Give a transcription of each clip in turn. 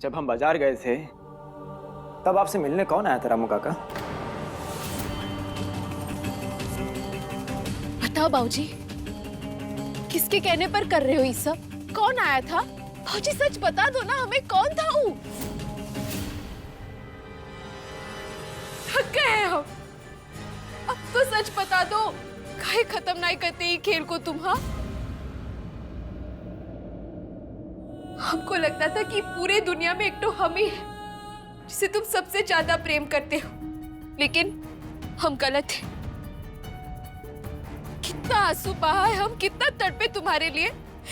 जब हम बाजार गए थे तब आपसे मिलने कौन आया था रामू काका? बताओ बाबूजी, किसके कहने पर कर रहे हो ये सब? कौन आया था? बाबूजी सच बता दो ना, हमें कौन था वो? थक गए हम, अब तो सच बता दो। काहे खत्म नहीं करते ये खेल को तुम? हाँ, हमको लगता था कि पूरे दुनिया में एक तो हम ही है जिसे तुम सबसे ज्यादा प्रेम करते हो, लेकिन हम गलत थे। कितना आंसू बहा है हम, कितना तड़पे तुम्हारे लिए,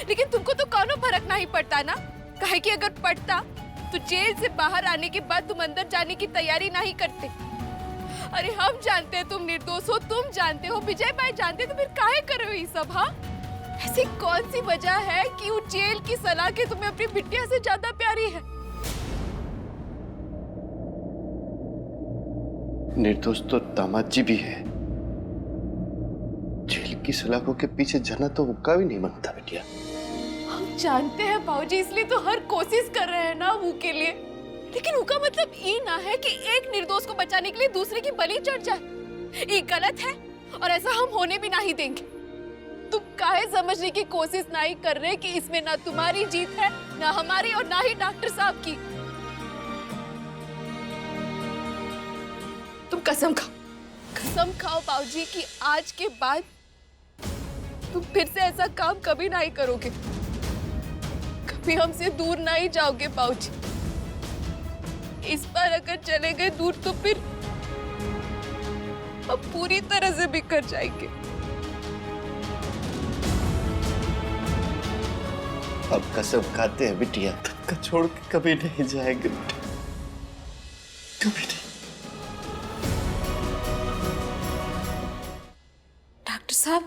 लेकिन तुमको तो कौनो फर्क नहीं पड़ता ना। काहे कि अगर पड़ता तो जेल से बाहर आने के बाद तुम अंदर जाने की तैयारी नहीं करते। अरे हम जानते हैं तुम निर्दोष हो, तुम जानते हो, विजय भाई जानते, तो फिर काहे कर रहे हो ये सब? हाँ, ऐसी कौन सी वजह है कि वो जेल की सलाह के तुम्हें अपनी बिटिया से ज्यादा प्यारी है? निर्दोष तो दामाद जी भी है। जेल की सलाखों के पीछे जाना तो उनका भी नहीं मनता बेटिया। हम जानते हैं बाबूजी, इसलिए तो हर कोशिश कर रहे हैं ना वो के लिए, लेकिन उसका मतलब ये ना है कि एक निर्दोष को बचाने के लिए दूसरे की बलि चढ़ जाए। ये गलत है और ऐसा हम होने भी नहीं देंगे। तुम काहे समझने की कोशिश नहीं कर रहे कि इसमें ना तुम्हारी जीत है, ना हमारी, और ना ही डॉक्टर साहब की। तुम कसम खाओ बाबूजी कि आज के बाद तुम फिर से ऐसा काम कभी नहीं करोगे, कभी हमसे दूर नहीं जाओगे बाबूजी। इस बार अगर चले गए दूर तो फिर हम पूरी तरह से बिखर जाएंगे। अब कसम खाते हैं बिटिया, तुमको छोड़ के कभी नहीं जाएंगे, कभी नहीं। डॉक्टर साहब,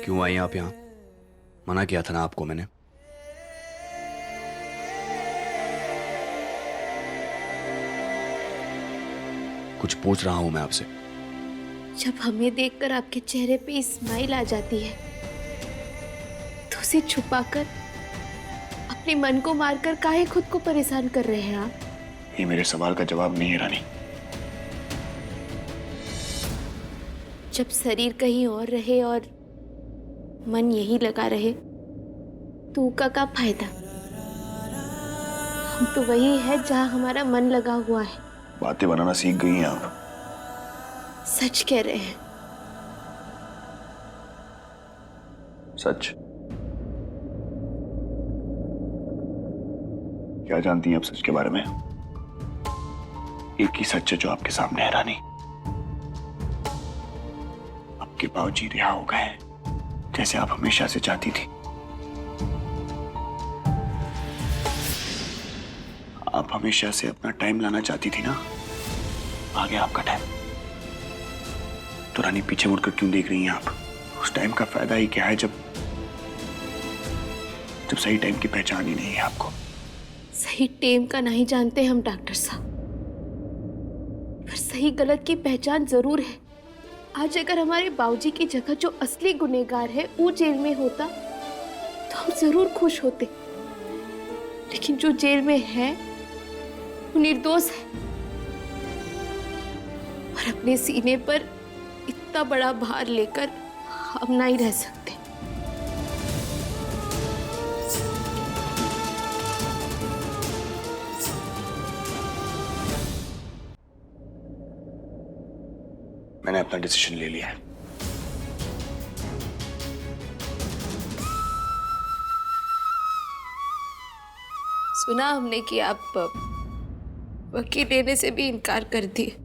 क्यों आई आप यहाँ? मना किया था ना आपको मैंने। कुछ पूछ रहा हूं मैं आपसे। जब हमें देखकर आपके चेहरे पे स्माइल आ जाती है तो उसे छुपाकर अपने मन को मारकर काहे खुद को परेशान कर रहे हैं आप? ये मेरे सवाल का जवाब नहीं है रानी। जब शरीर कहीं और रहे और मन यही लगा रहे तो का फायदा? हम तो वही है जहां हमारा मन लगा हुआ है। बातें बनाना सीख गई हैं आप। सच कह रहे हैं। सच? क्या जानती हैं आप सच के बारे में? एक ही सच है जो आपके सामने है रानी। आपके बाबूजी रिहा हो गए जैसे आप हमेशा से चाहती थी। आप हमेशा से अपना टाइम लाना चाहती थी ना, आ गया आपका टाइम। तो रानी पीछे मुड़कर क्यों देख रही हैं आप? उस टाइम का फायदा ही क्या है जब सही टाइम की पहचान ही नहीं है आपको। सही टाइम का नहीं जानते हम डॉक्टर साहब, पर सही गलत की पहचान जरूर है। आज अगर हमारे बाबूजी की जगह जो असली गुनहगार है वो जेल में होता तो हम जरूर खुश होते, लेकिन जो जेल में है वो निर्दोष है और अपने सीने पर इतना बड़ा भार लेकर हम नहीं रह सकते। मैंने अपना डिसीजन ले लिया है। सुना हमने कि आप वकील लेने से भी इनकार कर दिए।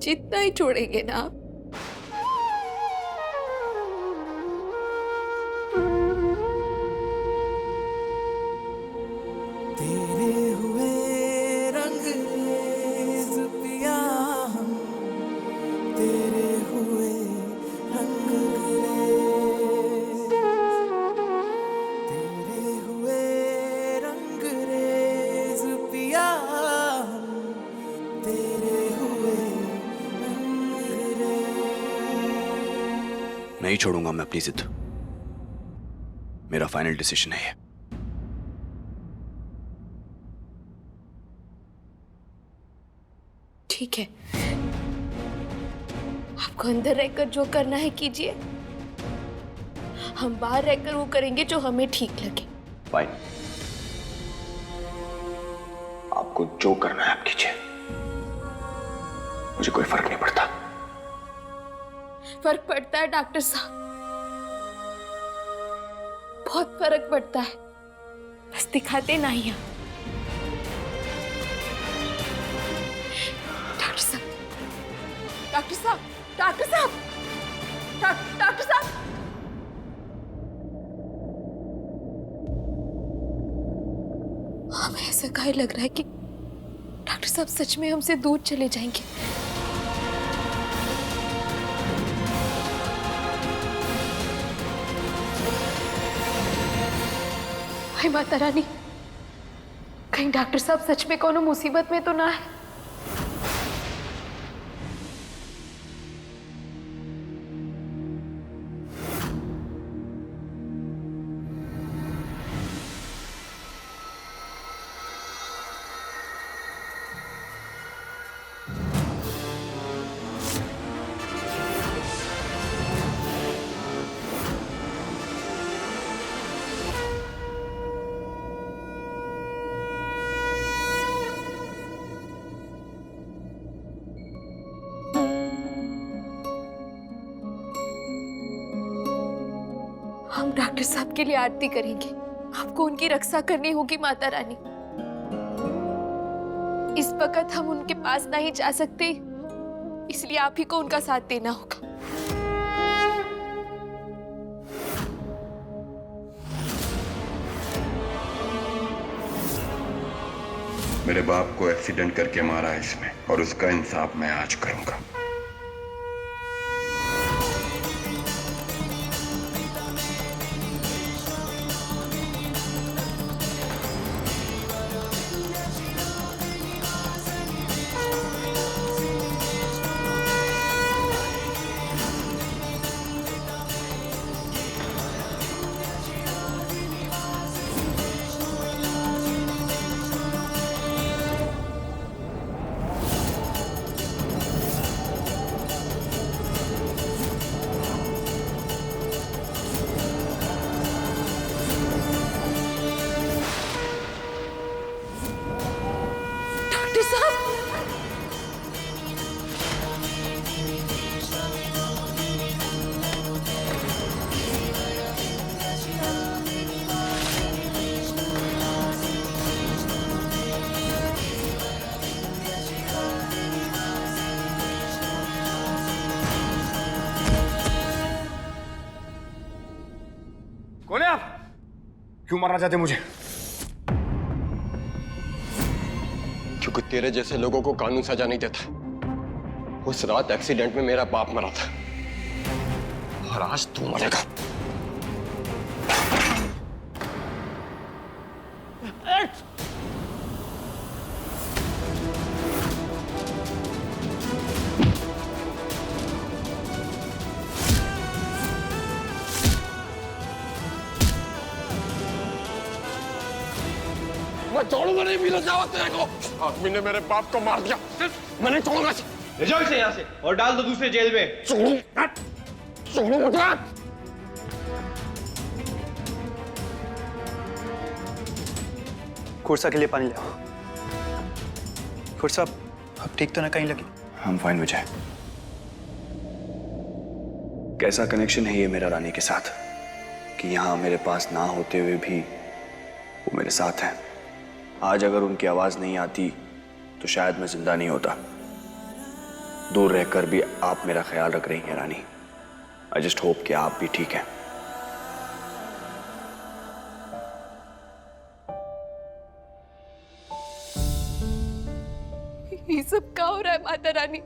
जितना ही छोड़ेंगे ना आप? नहीं छोड़ूंगा मैं अपनी जिद। मेरा फाइनल डिसीजन है ये। ठीक है, आपको अंदर रहकर जो करना है कीजिए, हम बाहर रहकर वो करेंगे जो हमें ठीक लगे। फाइन, आपको जो करना है आप कीजिए, मुझे कोई फर्क नहीं पड़ता। फर्क पड़ता है डॉक्टर साहब, बहुत फर्क पड़ता है, बस दिखाते नहीं हैं। डॉक्टर साहब, डॉक्टर साहब, डॉक्टर साहब, डॉक्टर साहब, हमें ऐसा काहे लग रहा है कि डॉक्टर साहब सच में हमसे दूर चले जाएंगे। हाय माता रानी, कहीं डॉक्टर साहब सच में कोनो मुसीबत में तो ना है। हम डॉक्टर साहब के लिए आरती करेंगे, आपको उनकी रक्षा करनी होगी माता रानी। इस वक्त हम उनके पास नहीं जा सकते, इसलिए आप ही को उनका साथ देना होगा। मेरे बाप को एक्सीडेंट करके मारा है इसने, और उसका इंसाफ मैं आज करूंगा। डॉक्टर साहब, कौन है आप? क्यों मारना चाहते मुझे? क्योंकि तेरे जैसे लोगों को कानून सजा नहीं देता। उस रात एक्सीडेंट में मेरा बाप मरा था, और आज तू मरेगा। मैं छोड़ूंगा नहीं मिला जावा तेरे को। आदमी ने मेरे बाप को मार दिया, मैं नहीं छोड़ूंगा। ले जाओ इसे यहाँ से और डाल दो दूसरे जेल में। छोड़ूंगा। खुर्सा के लिए पानी लाओ। खुर्सा अब ठीक तो ना कहीं लगी? हम फाइन विजय। कैसा कनेक्शन है ये मेरा रानी के साथ कि यहां मेरे पास ना होते हुए भी वो मेरे साथ है। आज अगर उनकी आवाज नहीं आती तो शायद मैं जिंदा नहीं होता। दूर रहकर भी आप मेरा ख्याल रख रही हैं रानी। आई जस्ट होप कि आप भी ठीक हैं। ये सब क्या हो रहा है माता रानी?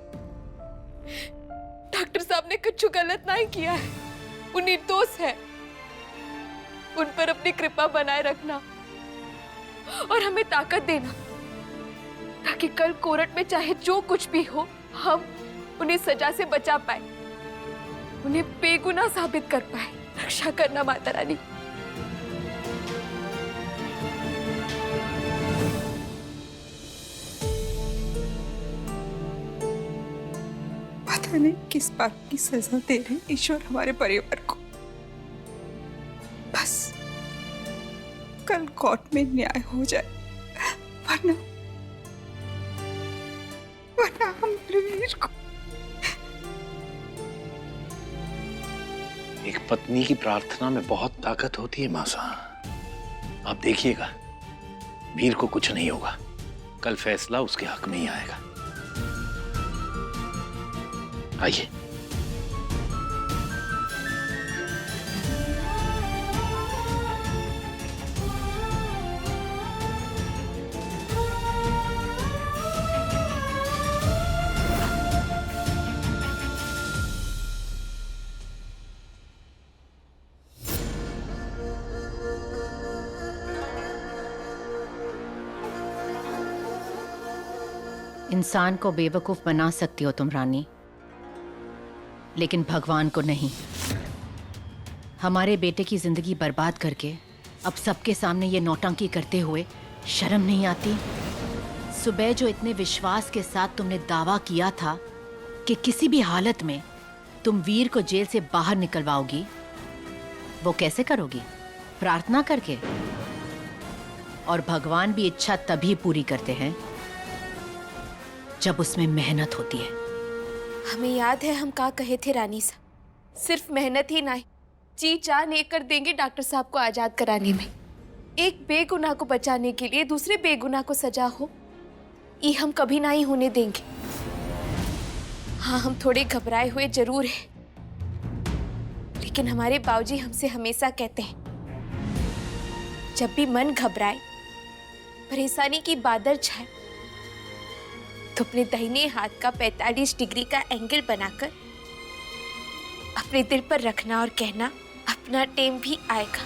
डॉक्टर साहब ने कुछ गलत नहीं किया है, वो निर्दोष है। उन पर अपनी कृपा बनाए रखना और हमें ताकत देना ताकि कल कोर्ट में चाहे जो कुछ भी हो हम उन्हें सजा से बचा पाए। उन्हें बेगुनाह साबित कर पाए। रक्षा करना माता रानी। पता नहीं किस बात की सजा दे रहे ईश्वर हमारे परिवार को। बस कल कोर्ट में न्याय हो जाए, वरना हमारे वीर को। एक पत्नी की प्रार्थना में बहुत ताकत होती है मासा। आप देखिएगा, वीर को कुछ नहीं होगा। कल फैसला उसके हक में ही आएगा। आइए। इंसान को बेवकूफ बना सकती हो तुम रानी, लेकिन भगवान को नहीं। हमारे बेटे की जिंदगी बर्बाद करके अब सबके सामने ये नौटंकी करते हुए शर्म नहीं आती? सुबह जो इतने विश्वास के साथ तुमने दावा किया था कि किसी भी हालत में तुम वीर को जेल से बाहर निकलवाओगी, वो कैसे करोगी? प्रार्थना करके। और भगवान भी इच्छा तभी पूरी करते हैं जब उसमें मेहनत होती है। हमें याद है हम क्या कहे थे रानी साहब, सिर्फ मेहनत ही नहीं, जी जान एक कर देंगे डॉक्टर साहब को आजाद कराने में। एक बेगुनाह को बचाने के लिए दूसरे बेगुनाह को सजा हो, ये हम कभी नहीं होने देंगे। हाँ, हम थोड़े घबराए हुए जरूर हैं, लेकिन हमारे बाबूजी हमसे हमेशा कहते हैं, जब भी मन घबराए, परेशानी की बादल छाए, तो अपने दाहिने हाथ का 45 डिग्री का एंगल बनाकर अपने दिल पर रखना और कहना, अपना टाइम भी आएगा,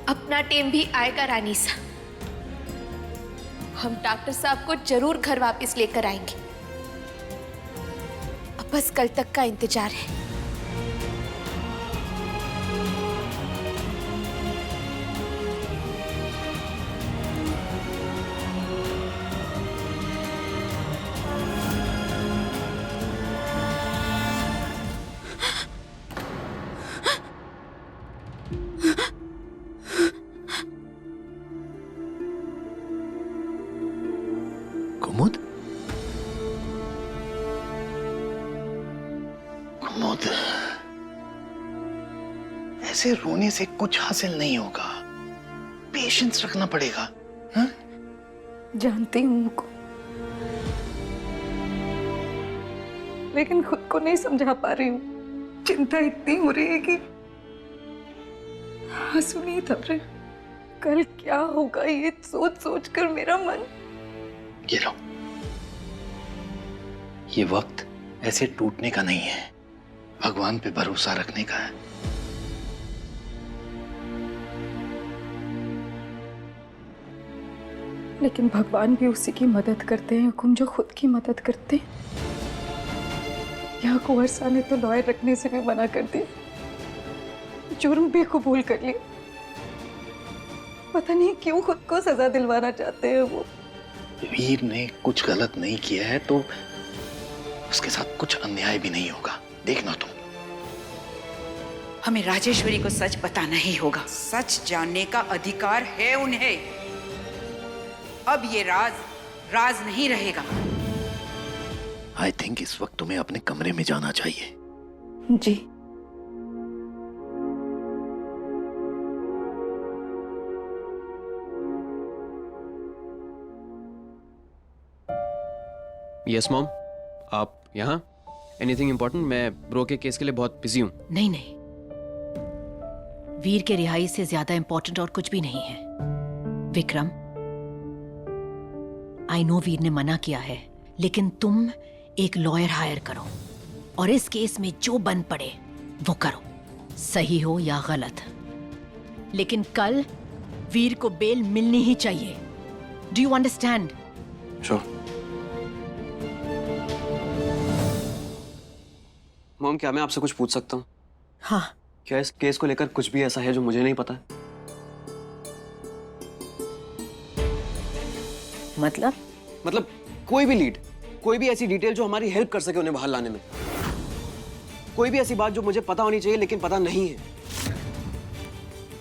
अपना टाइम भी आएगा रानी साहब। हम डॉक्टर साहब को जरूर घर वापस लेकर आएंगे। अब बस कल तक का इंतजार है। कुमुद, कुमुद, ऐसे रोने से कुछ हासिल नहीं होगा। पेशेंस रखना पड़ेगा। हाँ? जानती हूँ उनको, लेकिन खुद को नहीं समझा पा रही हूँ। चिंता इतनी हो रही है कि आंसू नहीं थम रहे। कल क्या होगा ये सोच सोच कर मेरा मन। ये लो, ये वक्त ऐसे टूटने का नहीं है, भगवान पे भरोसा रखने का है। लेकिन भगवान भी उसी की मदद करते हैं हुकुम जो खुद की मदद करते हैं। यहाँ कुंवर साहब ने तो लॉयर रखने से भी मना कर दिया, जुर्म भी कबूल कर लिया। पता नहीं क्यों खुद को सजा दिलवाना चाहते हैं वो। वीर ने कुछ गलत नहीं किया है तो उसके साथ कुछ अन्याय भी नहीं होगा, देखना तुम। हमें राजेश्वरी को सच बताना ही होगा। सच जानने का अधिकार है उन्हें। अब ये राज राज नहीं रहेगा। आई थिंक इस वक्त तुम्हें अपने कमरे में जाना चाहिए। जी। यस मॉम, आप यहाँ? Anything important? मैं ब्रो के केस के लिए बहुत बिजी हूँ। नहीं नहीं, वीर के रिहाई से ज्यादा इंपॉर्टेंट और कुछ भी नहीं है। विक्रम, आई नो वीर ने मना किया है, लेकिन तुम एक लॉयर हायर करो और इस केस में जो बन पड़े वो करो, सही हो या गलत। लेकिन कल वीर को बेल मिलनी ही चाहिए। Do you understand? Sure. Mom, क्या मैं आपसे कुछ पूछ सकता हूँ? हाँ। क्या इस केस को लेकर कुछ भी ऐसा है जो मुझे नहीं पता है? मतलब कोई भी लीड, कोई भी ऐसी डिटेल जो हमारी हेल्प कर सके उन्हें बाहर लाने में, कोई भी ऐसी बात जो मुझे पता होनी चाहिए लेकिन पता नहीं है।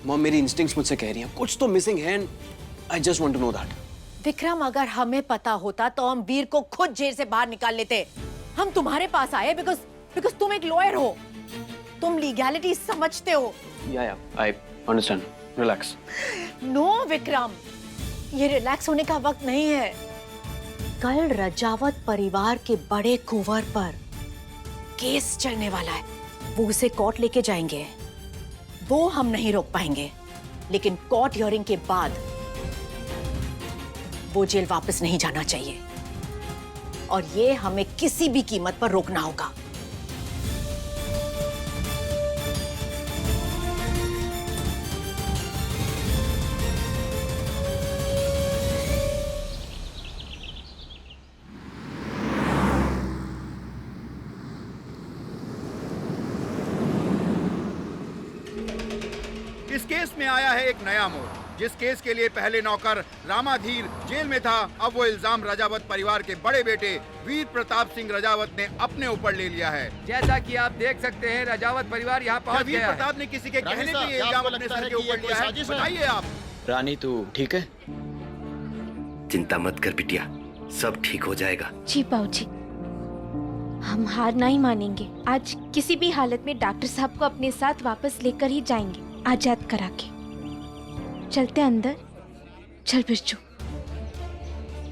मॉम, मेरी इंस्टिंक्ट्स मुझसे कह रही हैं कुछ तो मिसिंग है and I just want to know that. Vikram, अगर हमें पता होता तो हम वीर को खुद जेल से बाहर निकाल लेते। हम तुम्हारे पास आए बिकॉज तुम एक लॉयर हो, तुम लीगैलिटी समझते हो। या I understand, relax. No Vikram, ये रिलैक्स होने का वक्त नहीं है। कल रजावत परिवार के बड़े कुंवर पर केस चलने वाला है, वो उसे कोर्ट लेके जाएंगे। वो हम नहीं रोक पाएंगे, लेकिन कोर्ट हियरिंग के बाद वो जेल वापस नहीं जाना चाहिए और ये हमें किसी भी कीमत पर रोकना होगा। इस केस में आया है एक नया मोड़। जिस केस के लिए पहले नौकर रामाधीर जेल में था, अब वो इल्जाम रजावत परिवार के बड़े बेटे वीर प्रताप सिंह रजावत ने अपने ऊपर ले लिया है। जैसा कि आप देख सकते हैं, रजावत परिवार यहाँ पहुँच वीर गया है। प्रताप ने किसी के कहने पे ये इल्जाम अपने सर के ऊपर लिया है? बताइए आप। रानी, तू ठीक है? चिंता मत कर बिटिया, सब ठीक हो जाएगा। जी बाबूजी, हम हार नहीं मानेंगे। आज किसी भी हालत में डॉक्टर साहब को अपने साथ वापस लेकर ही जाएंगे, आजाद करा के। चलते अंदर, चल बिरजू।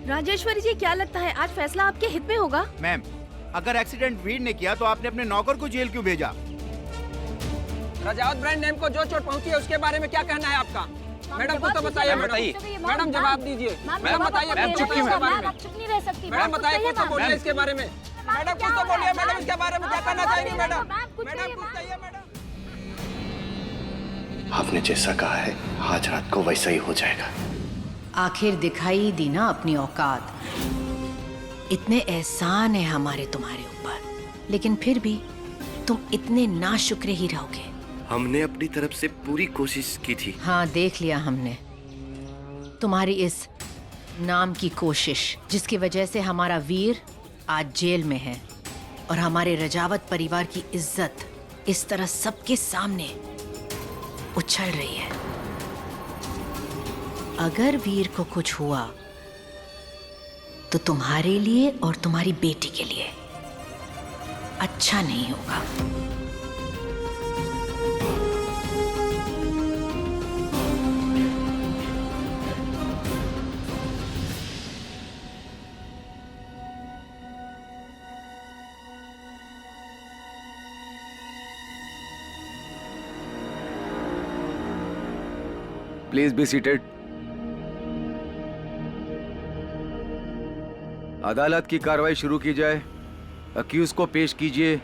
राजेश्वरी जी, क्या लगता है आज फैसला आपके हित में होगा? मैम, अगर एक्सीडेंट वीर ने किया तो आपने अपने नौकर को जेल क्यों भेजा? रजावत ब्रांड नेम को जो चोट पहुंची है उसके बारे में क्या कहना है आपका? मैडम कुछ तो बताइए। मैडम जवाब दीजिए। मैडम बताइए, चुप क्यों है? चुप नहीं रह सकती। मैडम बताइए, कुछ तो बोलिए इसके बारे में। मैडम कुछ तो बोलिए, मैडम इसके बारे में क्या कहना चाहेंगी? मैडम कुछ कहिए। मैडम आपने जैसा कहा है आज रात को वैसा ही हो जाएगा। आखिर दिखाई दी ना अपनी औकात। इतने एहसान है हमारे तुम्हारे ऊपर, लेकिन फिर भी तुम इतने नाशुक्र ही रहोगे। हमने अपनी तरफ से पूरी कोशिश की थी। हाँ, देख लिया हमने तुम्हारी इस नाम की कोशिश, जिसकी वजह से हमारा वीर आज जेल में है और हमारे रजावत परिवार की इज्जत इस तरह सबके सामने उछल रही है। अगर वीर को कुछ हुआ तो तुम्हारे लिए और तुम्हारी बेटी के लिए अच्छा नहीं होगा। Please be seated. अदालत की कार्रवाई शुरू की जाए। अक्यूज को पेश कीजिए।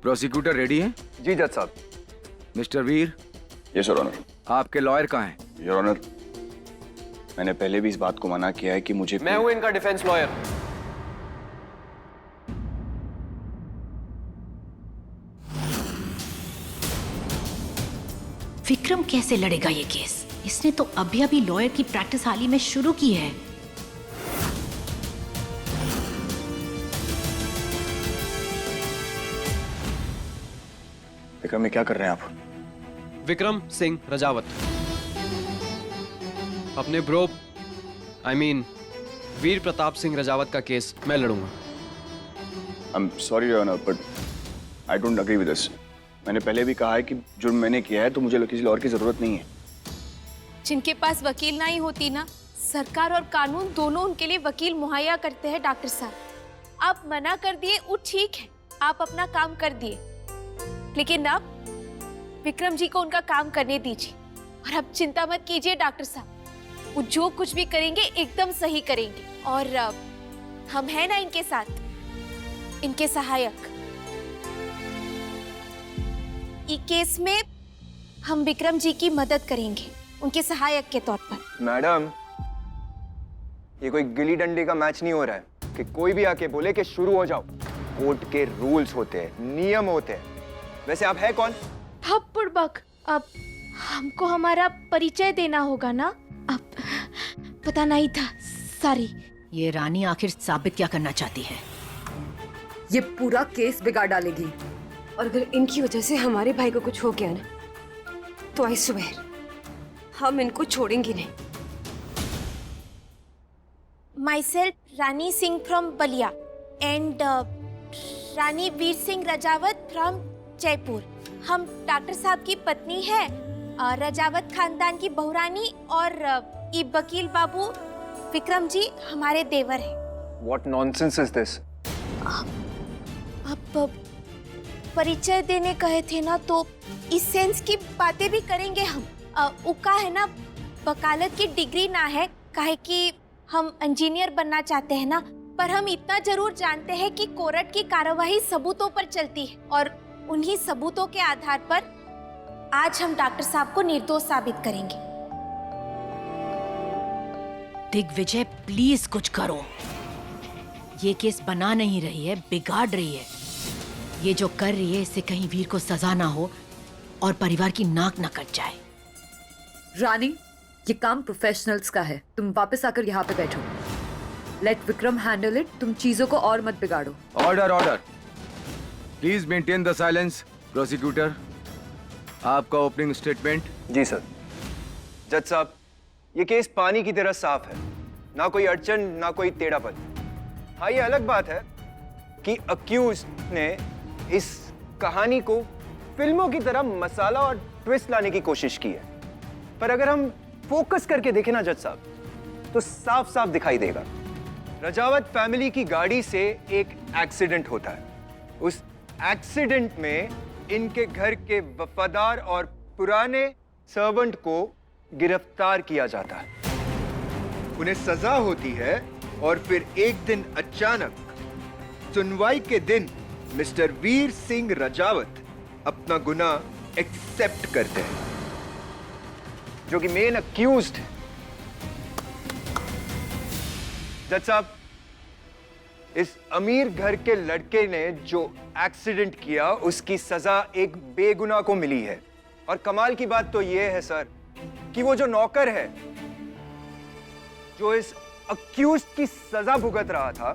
प्रोसिक्यूटर रेडी है? जी जज साहब। Mister Veer. Yes your honour. आपके लॉयर कहाँ हैं? योर ऑनर, मैंने पहले भी इस बात को मना किया है कि मुझे मैं हूं इनका डिफेंस लॉयर। विक्रम कैसे लड़ेगा ये केस? इसने तो अभी अभी लॉयर की प्रैक्टिस हाल ही में शुरू की है। विक्रम, ये क्या कर रहे हैं आप? विक्रम सिंह रजावत अपने ब्रो वीर प्रताप सिंह रजावत का केस मैं लड़ूंगा। I am sorry your honour, but I don't agree with this. मैंने पहले भी कहा है कि जुर्म मैंने किया है तो मुझे किसी और की जरूरत नहीं है। जिनके पास वकील नहीं होती ना, सरकार और कानून दोनों उनके लिए वकील मुहैया करते हैं। डॉक्टर साहब, आप मना कर दिए वो ठीक है, आप अपना काम कर दिए, लेकिन अब विक्रम जी को उनका काम करने दीजिए। और अब चिंता मत कीजिए डॉक्टर साहब, वो जो कुछ भी करेंगे एकदम सही करेंगे। और हम हैं ना इनके साथ, इनके सहायक। इस केस में हम विक्रम जी की मदद करेंगे उनके सहायक के तौर पर। मैडम, ये कोई गिल्ली डंडे का मैच नहीं हो रहा है कि कोई भी आके बोले कि शुरू हो जाओ। कोर्ट के रूल्स होते हैं, नियम होते हैं। वैसे आप है कौन? थप्पड़ बक, अब हमको हमारा परिचय देना होगा ना। अब पता नहीं था, सॉरी। ये रानी आखिर साबित क्या करना चाहती है? ये पूरा केस बिगाड़ डालेगी, और अगर इनकी वजह से हमारे भाई को कुछ हो गया ना, तो आई स्वेयर हम इनको छोड़ेंगे नहीं। Myself Rani Singh from Ballia and Rani Veer Singh Rajawat from Jaipur. हम डॉक्टर साहब की पत्नी है, रजावत खानदान की बहुरानी, और ये वकील बाबू विक्रम जी हमारे देवर हैं। What nonsense is this? अब परिचय देने कहे थे ना, तो इस सेंस की बातें भी करेंगे हम। उका है ना, वकालत की डिग्री ना है, काहे कि हम इंजीनियर बनना चाहते हैं ना, पर हम इतना जरूर जानते हैं कि कोर्ट की कार्यवाही सबूतों पर चलती है, और उन्हीं सबूतों के आधार पर आज हम डॉक्टर साहब को निर्दोष साबित करेंगे। दिग्विजय, प्लीज कुछ करो। ये केस बना नहीं रही है, बिगाड़ रही है। ये जो कर रही है, इससे कहीं वीर को सजा ना हो और परिवार की नाक न कट जाए। रानी, ये काम प्रोफेशनल्स का है, तुम वापस आकर यहाँ पे बैठो। लेट विक्रम हैंडल इट, तुम चीजों को और मत बिगाड़ो। Order order, please maintain the silence. Prosecutor, आपका ओपनिंग स्टेटमेंट। जी सर। जज साहब, ये केस पानी की तरह साफ है, ना कोई अड़चन ना कोई टेढ़ापन। हाँ, ये अलग बात है कि अक्यूज ने इस कहानी को फिल्मों की तरह मसाला और ट्विस्ट लाने की कोशिश की है, पर अगर हम फोकस करके देखें ना जज साहब, तो साफ साफ दिखाई देगा। रजावत फैमिली की गाड़ी से एक एक्सीडेंट होता है। उस एक्सीडेंट में इनके घर के वफादार और पुराने सर्वेंट को गिरफ्तार किया जाता है। उन्हें सजा होती है और फिर एक दिन अचानक सुनवाई के दिन मिस्टर वीर सिंह रजावत अपना गुनाह एक्सेप्ट करते हैं, जो कि मेन अक्यूज्ड है। जज साहब, इस अमीर घर के लड़के ने जो एक्सीडेंट किया, उसकी सजा एक बेगुनाह को मिली है। और कमाल की बात तो यह है सर कि वो जो नौकर है जो इस अक्यूज की सजा भुगत रहा था,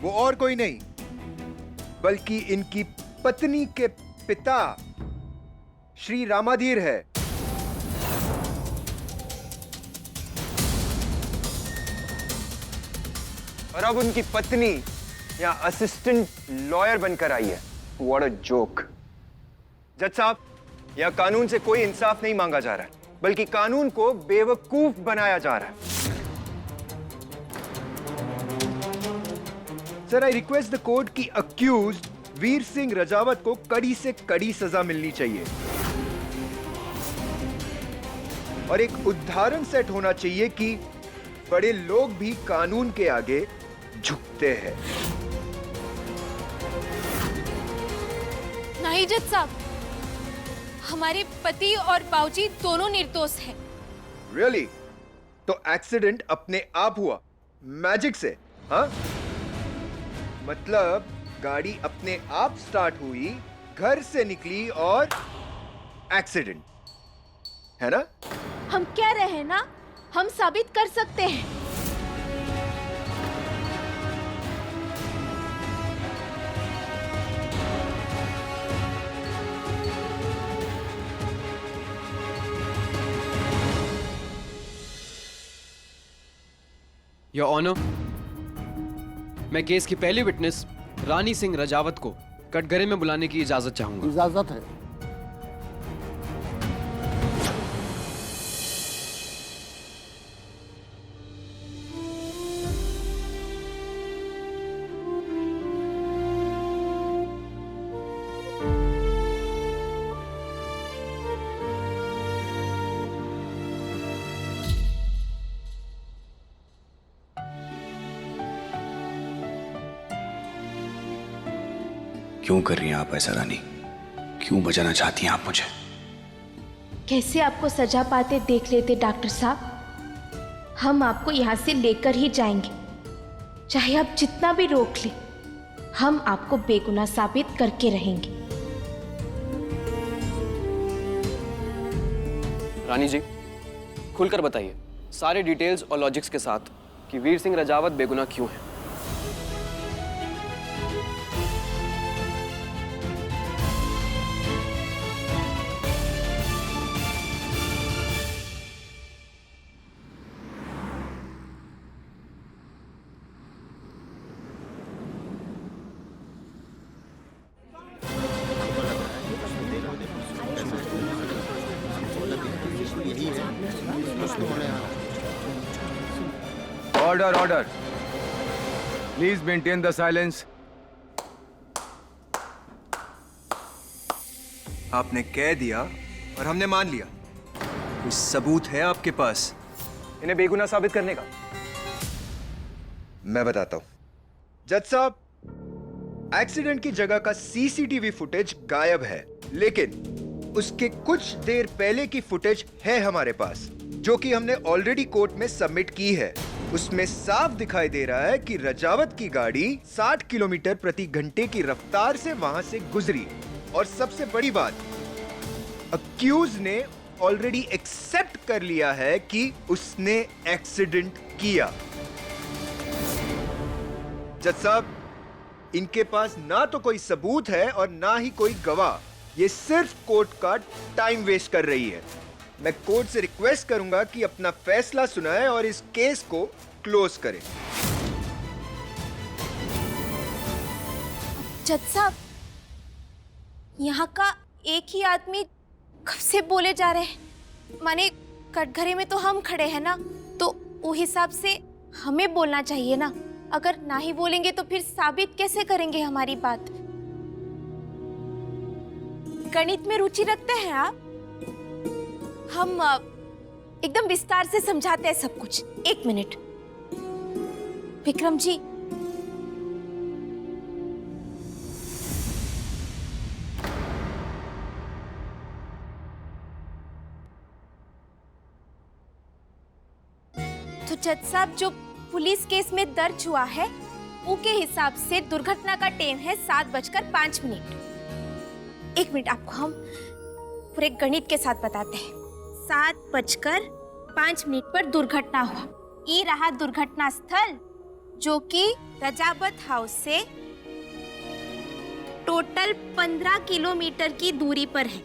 वो और कोई नहीं बल्कि इनकी पत्नी के पिता श्री रामाधीर है। और अब उनकी पत्नी यहाँ असिस्टेंट लॉयर बनकर आई है। What a joke. जज साहब, यहाँ कानून से कोई इंसाफ नहीं मांगा जा रहा है, बल्कि कानून को बेवकूफ बनाया जा रहा है। Sir, I request the court की अक्यूज्ड वीर सिंह रजावत को कड़ी से कड़ी सजा मिलनी चाहिए और एक उदाहरण सेट होना चाहिए कि बड़े लोग भी कानून के आगे झुकते हैं। नहीं जज साहब, हमारे पति और बाबूजी दोनों निर्दोष हैं। रियली? तो एक्सीडेंट अपने आप हुआ, मैजिक से? हाँ, मतलब गाड़ी अपने आप स्टार्ट हुई, घर से निकली और एक्सीडेंट, है ना? हम कह रहे हैं ना, हम साबित कर सकते हैं। योर ऑनर, मैं केस की पहली विटनेस रानी सिंह रजावत को कटघरे में बुलाने की इजाजत चाहूंगा। इजाजत है। क्यों कर रही हैं आप ऐसा रानी? क्यों बचाना चाहती हैं आप मुझे? कैसे आपको सजा पाते देख लेते डॉक्टर साहब। हम आपको यहाँ से लेकर ही जाएंगे, चाहे आप जितना भी रोक ले, हम आपको बेगुनाह साबित करके रहेंगे। रानी जी, खुलकर बताइए सारे डिटेल्स और लॉजिक्स के साथ कि वीर सिंह रजावत बेगुनाह क्यों है। Order order, please maintain the silence. आपने कह दिया और हमने मान लिया। कोई सबूत है आपके पास इन्हें बेगुनाह साबित करने का? मैं बताता हूं। जज साहब, एक्सीडेंट की जगह का सीसीटीवी फुटेज गायब है, लेकिन उसके कुछ देर पहले की फुटेज है हमारे पास, जो कि हमने ऑलरेडी कोर्ट में सबमिट की है। उसमें साफ दिखाई दे रहा है कि रजावत की गाड़ी 60 किलोमीटर प्रति घंटे की रफ्तार से वहां से गुजरी। और सबसे बड़ी बात, अक्यूज ने ऑलरेडी एक्सेप्ट कर लिया है कि उसने एक्सीडेंट किया। जज साहब, इनके पास ना तो कोई सबूत है और ना ही कोई गवाह। ये सिर्फ कोर्ट का टाइम वेस्ट कर रही है। मैं कोर्ट से रिक्वेस्ट करूंगा कि अपना फैसला सुनाए और इस केस को क्लोज करें। जज साहब, यहाँ का एक ही आदमी कब से बोले जा रहे हैं। माने कटघरे में तो हम खड़े हैं ना, तो वो हिसाब से हमें बोलना चाहिए ना। अगर ना ही बोलेंगे तो फिर साबित कैसे करेंगे हमारी बात। गणित में रुचि रखते हैं आप? हम एकदम विस्तार से समझाते हैं सब कुछ। एक मिनट विक्रम जी, तो जज साहब, जो पुलिस केस में दर्ज हुआ है उसके हिसाब से दुर्घटना का टाइम है 7:05। एक मिनट, आपको हम पूरे गणित के साथ बताते हैं। 7:05 पर दुर्घटना हुआ। ये रहा दुर्घटना स्थल, जो कि रजावत हाउस से टोटल 15 किलोमीटर की दूरी पर है।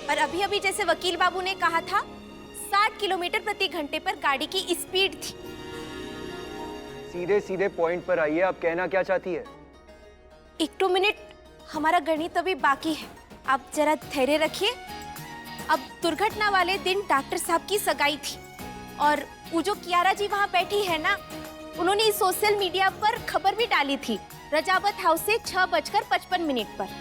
और अभी अभी जैसे वकील बाबू ने कहा था, 60 किलोमीटर प्रति घंटे पर गाड़ी की स्पीड थी। सीधे सीधे पॉइंट पर आइए, आप कहना क्या चाहती है? 1-2 मिनट, हमारा गणित अभी बाकी है, आप जरा धैर्य रखिए। अब दुर्घटना वाले दिन डॉक्टर साहब की सगाई थी, और वो जो कियारा जी वहाँ बैठी है ना, उन्होंने सोशल मीडिया पर खबर भी डाली थी रजावत हाउस से 6:55 पर।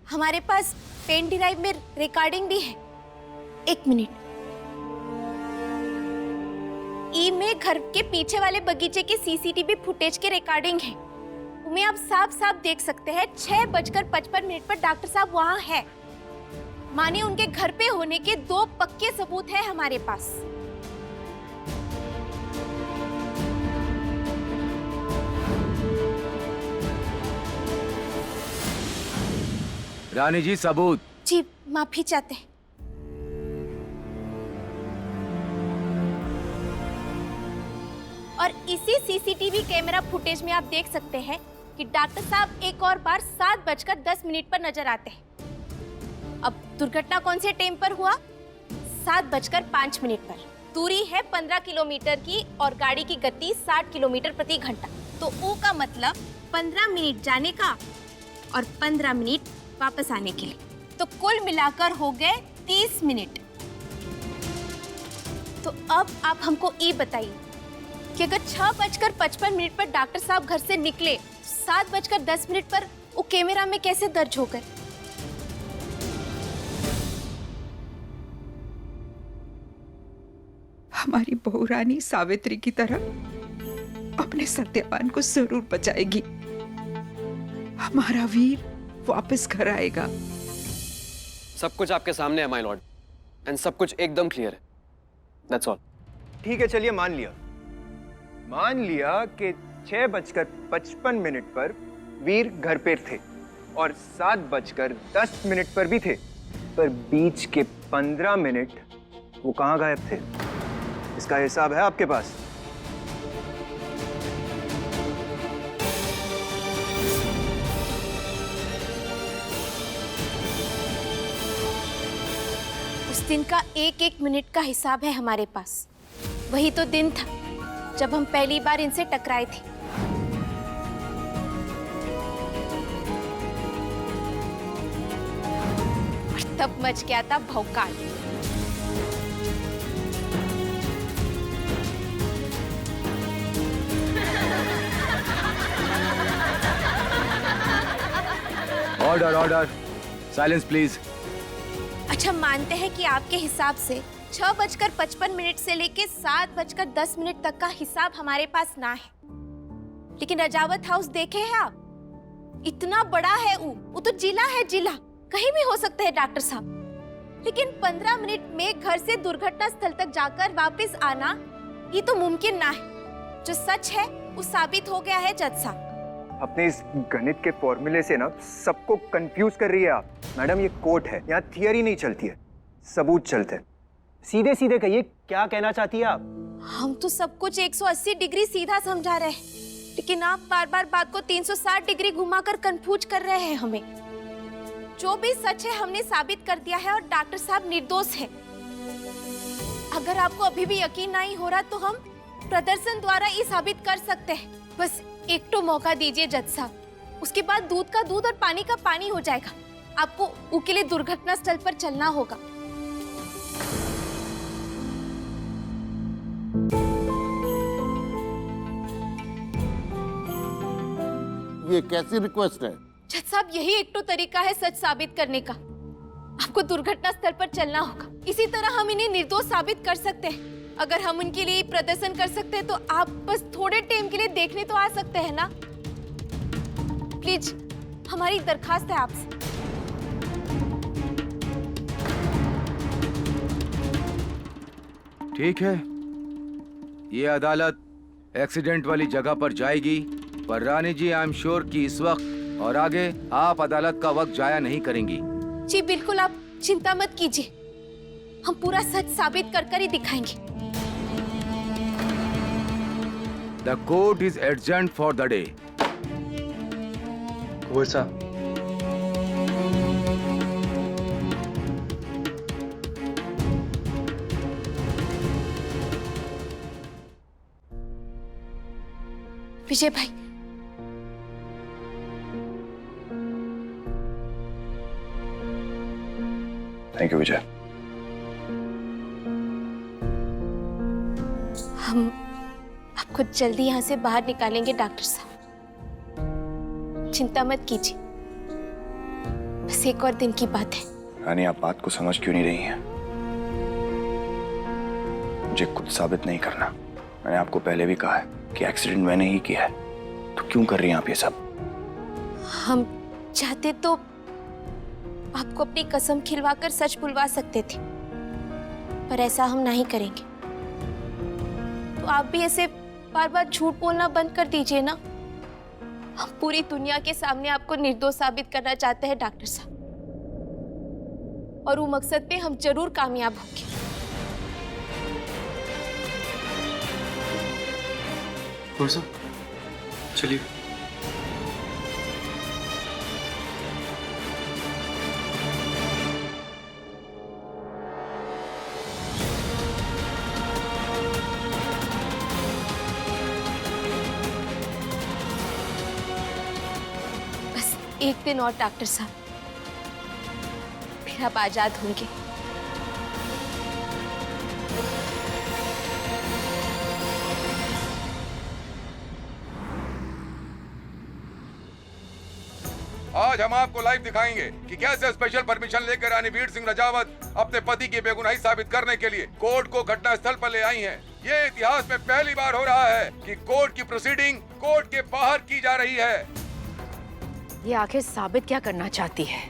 हमारे पास पेन ड्राइव में रिकॉर्डिंग भी है। 1 मिनट, ई में घर के पीछे वाले बगीचे के सीसीटीवी फुटेज के रिकॉर्डिंग है। उनमें आप साफ साफ देख सकते हैं 6:55 पर डॉक्टर साहब वहां है। माने उनके घर पे होने के 2 पक्के सबूत हैं हमारे पास। रानी जी, सबूत। जी माफी चाहते हैं। और इसी सीसीटीवी कैमरा फुटेज में आप देख सकते हैं कि डॉक्टर साहब एक और बार 7:10 पर नजर आते हैं। अब दुर्घटना कौन से टाइम पर हुआ? 7:05 पर। दूरी है 15 किलोमीटर की और गाड़ी की गति 60 किलोमीटर प्रति घंटा। तो ओ का मतलब 15 मिनट जाने का और 15 मिनट वापस आने के लिए, तो कुल मिलाकर हो गए 30 मिनट। तो अब आप हमको ये बताइए कि अगर 6:55 पर डॉक्टर साहब घर से निकले, 7:10 पर वो कैमरा में कैसे दर्ज हो गए? हमारी बहू रानी सावित्री की तरह अपने सत्यवान को जरूर बचाएगी। हमारा वीर वापस घर आएगा। सब कुछ आपके सामने है माय लॉर्ड, एंड सब कुछ एकदम क्लियर है। That's all. ठीक है, चलिए मान लिया कि 6:55 पर वीर घर पे थे और 7:10 पर भी थे, पर बीच के 15 मिनट वो कहाँ गायब थे? इसका हिसाब है आपके पास? उस दिन का एक एक मिनट का हिसाब है हमारे पास। वही तो दिन था जब हम पहली बार इनसे टकराए थे। और तब मच गया था भौकाल। Order order, silence please. अच्छा, मानते हैं कि आपके हिसाब से 6:55 से लेके 7:10 तक का हिसाब हमारे पास ना है, लेकिन रजावत हाउस देखे हैं आप? इतना बड़ा है वो तो जिला है, जिला कहीं भी हो सकते हैं डॉक्टर साहब। लेकिन 15 मिनट में घर से दुर्घटना स्थल तक जाकर वापस आना, ये तो मुमकिन ना है। जो सच है वो साबित हो गया है जज साहब। अपने इस गणित के फॉर्मूले से ना सबको कंफ्यूज कर रही है आप। मैडम, ये कोर्ट है, यहाँ थियरी नहीं चलती है, सबूत चलते हैं। सीधे सीधे कहिए, क्या कहना चाहती है आप? हम तो सब कुछ 180 डिग्री सीधा समझा रहे हैं, लेकिन आप बार बार बात को 360 डिग्री घुमाकर कंफ्यूज कर रहे हैं हमें। जो भी सच है हमने साबित कर दिया है और डॉक्टर साहब निर्दोष है। अगर आपको अभी भी यकीन नहीं हो रहा तो हम प्रदर्शन द्वारा ये साबित कर सकते हैं। बस एक तो मौका दीजिए जज साहब, उसके बाद दूध का दूध और पानी का पानी हो जाएगा। आपको उसके लिए दुर्घटना स्थल पर चलना होगा। ये कैसी रिक्वेस्ट है? जज साहब, यही एक तो तरीका है सच साबित करने का। आपको दुर्घटना स्थल पर चलना होगा। इसी तरह हम इन्हें निर्दोष साबित कर सकते हैं। अगर हम उनके लिए प्रदर्शन कर सकते हैं तो आप बस थोड़े टाइम के लिए देखने तो आ सकते हैं ना। प्लीज, हमारी दरखास्त है आपसे। ठीक है, ये अदालत एक्सीडेंट वाली जगह पर जाएगी, पर रानी जी आई एम श्योर कि इस वक्त और आगे आप अदालत का वक्त जाया नहीं करेंगी। जी बिल्कुल, आप चिंता मत कीजिए, हम पूरा सच साबित कर ही दिखाएंगे। The court is adjourned for the day. कुंवर साहब, विजय भाई, थैंक यू विजय। हम आपको जल्दी यहाँ से बाहर निकालेंगे डॉक्टर साहब, चिंता मत कीजिए। बस एक और दिन की बात है। रानी, आप बात को समझ क्यों नहीं रही हैं? मुझे कुछ साबित नहीं करना। मैंने आपको पहले भी कहा है कि एक्सीडेंट मैंने ही किया है, तो क्यों कर रही हैं आप ये सब? हम चाहते तो आपको अपनी कसम खिलवाकर सच बुलवा सकते थे, पर ऐसा हम नहीं करेंगे। तो आप भी ऐसे बार बार झूठ बोलना बंद कर दीजिए ना। हम पूरी दुनिया के सामने आपको निर्दोष साबित करना चाहते हैं डॉक्टर साहब, और वो मकसद पे हम जरूर कामयाब होंगे। कौन सा? चलिए। बस एक दिन और डॉक्टर साहब, फिर आप आजाद होंगे। आज हम आपको लाइव दिखाएंगे कि कैसे स्पेशल परमिशन लेकर रानी वीर सिंह रजावत अपने पति की बेगुनाही साबित करने के लिए कोर्ट को घटना स्थल पर ले आई हैं। ये इतिहास में पहली बार हो रहा है कि कोर्ट की प्रोसीडिंग कोर्ट के बाहर की जा रही है। ये आखिर साबित क्या करना चाहती है?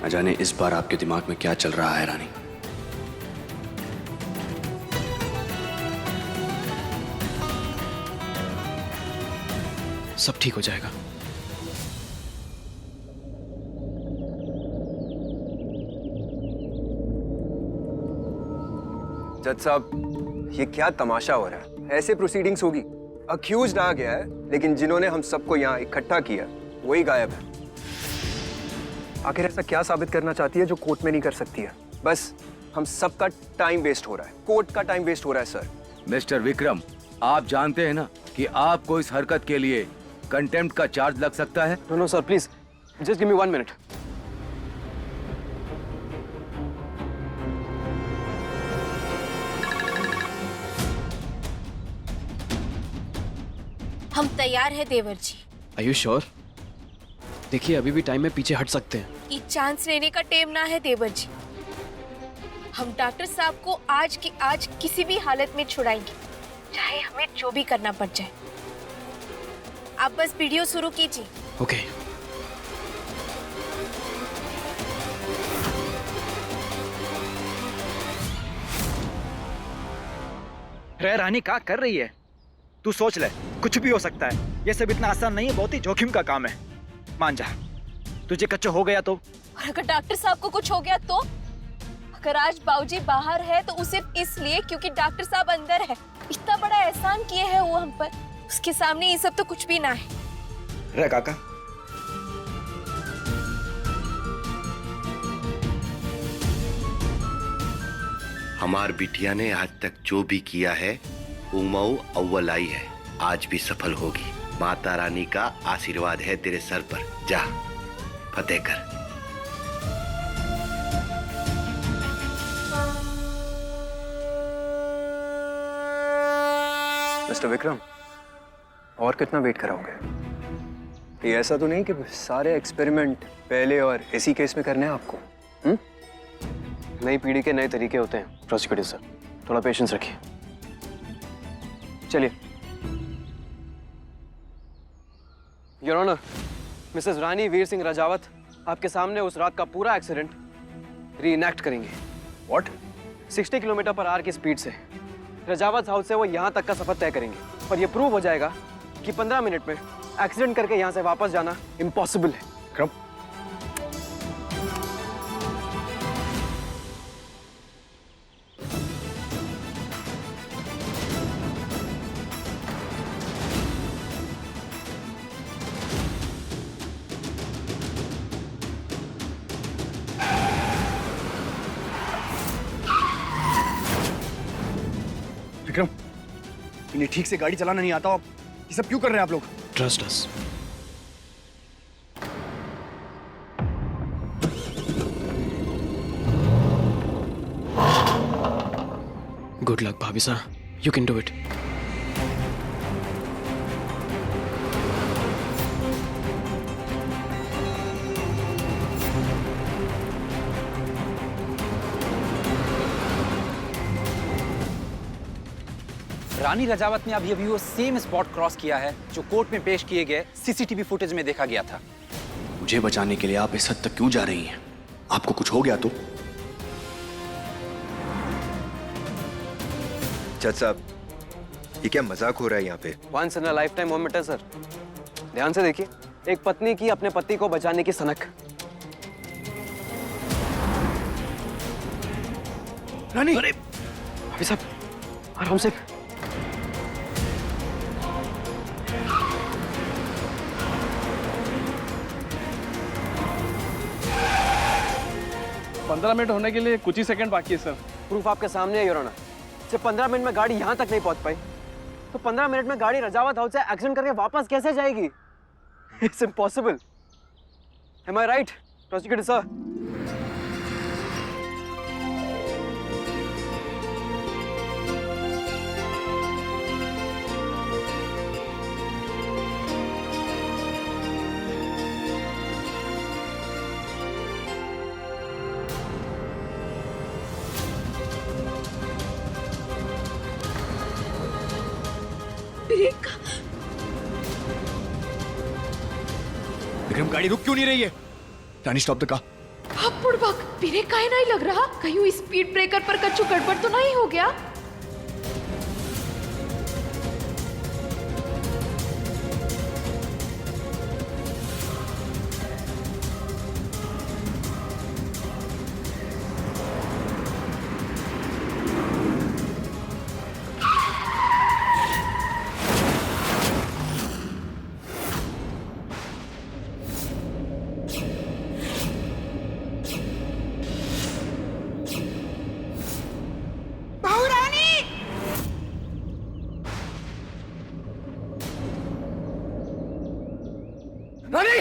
न जाने इस बार आपके दिमाग में क्या चल रहा है रानी। सब ठीक हो जाएगा। जज साहब, ये क्या तमाशा हो रहा है? ऐसे प्रोसीडिंग्स होगी? अक्यूज्ड आ गया है, लेकिन जिन्होंने हम सबको यहाँ इकट्ठा किया वही गायब है। आखिर ऐसा क्या साबित करना चाहती है जो कोर्ट में नहीं कर सकती है? बस हम सबका टाइम वेस्ट हो रहा है, कोर्ट का टाइम वेस्ट हो रहा है सर। मिस्टर विक्रम, आप जानते हैं ना कि आपको इस हरकत के लिए कंटेम्प्ट का चार्ज लग सकता है। No sir, please just give me 1 minute. हम तैयार हैं देवर जी। Are you sure? देखिए अभी भी टाइम में पीछे हट सकते हैं। ये चांस लेने का टाइम ना है देवर जी। हम डॉक्टर साहब को आज की आज किसी भी हालत में छुड़ाएंगे, चाहे हमें जो भी करना पड़ जाए। आप बस वीडियो शुरू कीजिए। ओके। रे रानी क्या कर रही है? तू सोच ले, कुछ भी हो सकता है। ये सब इतना आसान नहीं है, बहुत ही जोखिम का काम है। मान जा, तुझे कच्चा हो गया तो? और अगर डॉक्टर साहब को कुछ हो गया तो? अगर आज बाबूजी बाहर है तो उसे इसलिए क्योंकि डॉक्टर साहब अंदर है। इतना बड़ा एहसान किए हैं वो हम पर, उसके सामने ये सब तो कुछ भी ना है। रे काका, हमार बिटिया ने आज तक जो भी किया है उमाऊ अव्वल आई है, आज भी सफल होगी। माता रानी का आशीर्वाद है तेरे सर पर। जा फतेह कर। मिस्टर विक्रम, और कितना वेट कराओगे? ये ऐसा तो नहीं कि सारे एक्सपेरिमेंट पहले और इसी केस में करने हैं आपको? नई पीढ़ी के नए तरीके होते हैं प्रोसिक्यूटर सर, थोड़ा पेशेंस रखिए। चलिए। योर ऑनर, मिसेस रानी वीर सिंह रजावत आपके सामने उस रात का पूरा एक्सीडेंट रीइनैक्ट करेंगे। व्हाट? 60 किलोमीटर पर आवर की स्पीड से रजावत हाउस से वो यहाँ तक का सफर तय करेंगे, और ये प्रूव हो जाएगा कि 15 मिनट में एक्सीडेंट करके यहाँ से वापस जाना इम्पॉसिबल है। क्रम। विक्रम, इन्हें ठीक से गाड़ी चलाना नहीं आता। ये सब क्यों कर रहे हैं आप लोग? Trust us. गुड लक भाभी सा, यू कैन डू इट। रानी रजावत ने अभी वो सेम स्पॉट क्रॉस किया है जो कोर्ट में पेश किए गए सीसीटीवी फुटेज में देखा गया था। मुझे बचाने के लिए आप इस हद तक क्यों जा रही हैं? आपको कुछ हो गया तो? जज साहब, ये क्या मजाक हो रहा है यहाँ पे? Once in a lifetime moment है सर। ध्यान से देखिए, एक पत्नी की अपने पति को बचाने की सनक। रानी, अरे भाई साहब आराम से। पंद्रह मिनट होने के लिए कुछ ही सेकंड बाकी है सर। प्रूफ आपके सामने है योर ऑनर। जब 15 मिनट में गाड़ी यहाँ तक नहीं पहुंच पाई तो 15 मिनट में गाड़ी रजावत हाउस से एक्सीडेंट करके वापस कैसे जाएगी? It's impossible. Am I right prosecutor sir? Vikram, गाड़ी रुक क्यों नहीं रही है? Rani, stop the car. बुड़बक, ब्रेक काहे नहीं लग रहा? कहीं वो स्पीड ब्रेकर पर कच्चू गड़बड़ तो नहीं हो गया? रानी!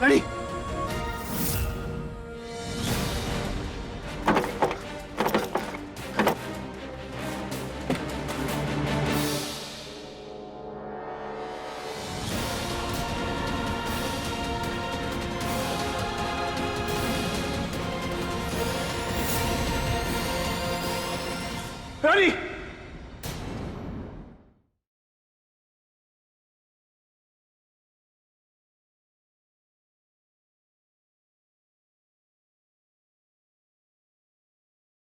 रानी! रानी!